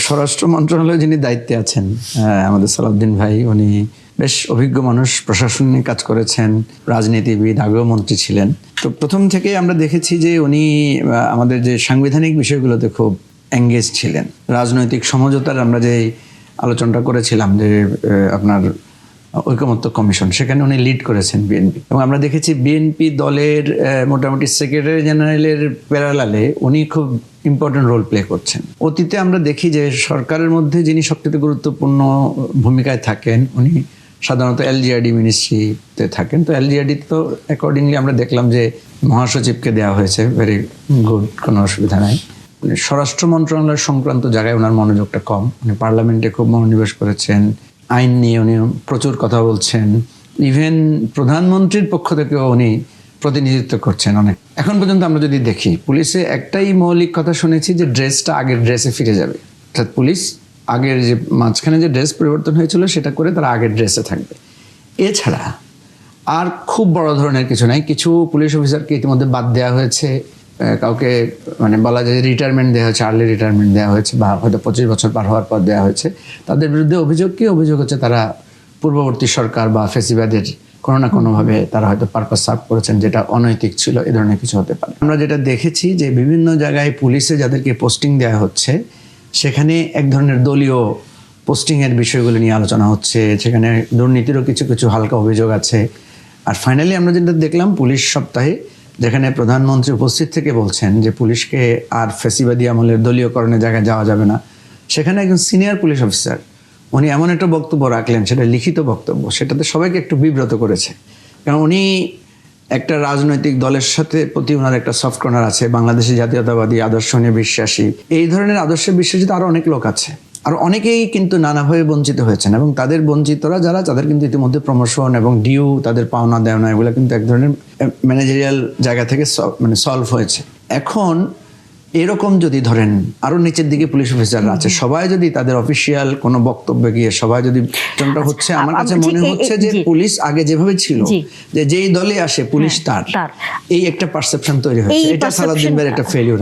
স্বরাষ্ট্র মন্ত্রণালয়ে যিনি দায়িত্বে আছেন আমাদের সালাউদ্দিন ভাই, উনি বেশ অভিজ্ঞ মানুষ, প্রশাসনিক কাজ করেছেন, রাজনীতিবিদ, আগেও মন্ত্রী ছিলেন। তো প্রথম থেকে আমরা দেখেছি যে উনি আমাদের যে সাংবিধানিক বিষয়গুলোতে খুব এঙ্গেজ ছিলেন। রাজনৈতিক সমঝোতার আমরা যে আলোচনাটা করেছিলাম যে আপনার ঐকমত্য কমিশন, সেখানে উনি লিড করেছেন বিএনপি, এবং আমরা দেখেছি বিএনপি দলের মোটামুটি সেক্রেটারি জেনারেলের প্যারালালে উনি খুব ইম্পর্টেন্ট রোল প্লে করছেন। অতীতে আমরা দেখি যে সরকারের মধ্যে যিনি সবচেয়ে গুরুত্বপূর্ণ ভূমিকায় থাকেন উনি সাধারণত এলজিআরডি মিনিস্ট্রিতে থাকেন। তো এলজিআরডি তো অ্যাকর্ডিংলি আমরা দেখলাম যে মহাসচিবকে দেওয়া হয়েছে, ভেরি গুড, কোনো অসুবিধা নাই। স্বরাষ্ট্র মন্ত্রণালয় সংক্রান্ত জায়গায় ওনার মনোযোগটা কম। উনি পার্লামেন্টে খুব মনোনিবেশ করেছেন, আইন নিয়ে উনি প্রচুর কথা বলছেন, ইভেন প্রধানমন্ত্রীর পক্ষ থেকেও উনি প্রতিনিধিত্ব করছেন অনেক। এখন পর্যন্ত আমরা যদি দেখি, পুলিশে একটাই মৌলিক কথা শুনেছি যে ড্রেসটা আগের ড্রেসে ফিরে যাবে, অর্থাৎ পুলিশ আগের যে মাঝখানে যে ড্রেস পরিবর্তন হয়েছিল সেটা করে তারা আগের ড্রেসে থাকবে। এছাড়া আর খুব বড় ধরনের কিছু নাই। কিছু পুলিশ অফিসারকে ইতিমধ্যে বাদ দেওয়া হয়েছে, কাউকে মানে বলা যায় রিটায়ারমেন্ট দেওয়া হয়েছে, আর্লি রিটায়ারমেন্ট দেওয়া হয়েছে, বা হয়তো 25 বছর পার হওয়ার পর দেওয়া হয়েছে। তাদের বিরুদ্ধে অভিযোগ কি? অভিযোগ হচ্ছে তারা পূর্ববর্তী সরকার বা ফেসিবাদের কোনো না কোনোভাবে তারা হয়তো পারপাস সার্ভ করেছেন, যেটা অনৈতিক ছিল, এ ধরনের কিছু হতে পারে। আমরা যেটা দেখেছি যে বিভিন্ন জায়গায় পুলিশে যাদেরকে পোস্টিং দেওয়া হচ্ছে সেখানে এক ধরনের দলীয় পোস্টিংয়ের বিষয়গুলো নিয়ে আলোচনা হচ্ছে, সেখানে দুর্নীতিরও কিছু কিছু হালকা অভিযোগ আছে। আর ফাইনালি আমরা যেটা দেখলাম পুলিশ সপ্তাহে, যেখানে প্রধানমন্ত্রী উপস্থিত থেকে বলছেন যে পুলিশকে আর ফ্যাসিবাদী আমলের দলীয়করণের জায়গায় যাওয়া যাবে না, সেখানে একজন সিনিয়র পুলিশ অফিসার উনি এমন একটা বক্তব্য রাখলেন, সেটা লিখিত বক্তব্য, সেটাতে সবাইকে একটু বিব্রত করেছে। কারণ উনি একটা রাজনৈতিক দলের সাথে প্রতি ওনার একটা সফট কর্নার আছে, বাংলাদেশি জাতীয়তাবাদী আদর্শ নিয়ে বিশ্বাসী। এই ধরনের আদর্শে বিশ্বাসী আরও অনেক লোক আছে, আর অনেকেই কিন্তু নানাভাবে বঞ্চিত হয়েছেন, এবং তাদের বঞ্চিতরা যারা, তাদের কিন্তু ইতিমধ্যে প্রমোশন এবং ডিউ, তাদের পাওনা দেওয়া এগুলো কিন্তু এক ধরনের ম্যানেজারিয়াল জায়গা থেকে মানে সলভ হয়েছে। এখন এরকম যদি ধরেন আরো নিচের দিকে পুলিশ অফিসাররা আছে, সবাই যদি তাদের অফিসিয়াল কোনো বক্তব্যে গিয়ে সবাই যদি কোনটা হচ্ছে, আমার কাছে মনে হচ্ছে যে পুলিশ আগে যেভাবে ছিল, যে যেই দলে আসে পুলিশ তার, এই একটা পারসেপশন তৈরি হয়েছে। এটা সালাউদ্দিন ভাইয়ের একটা ফেলিউর।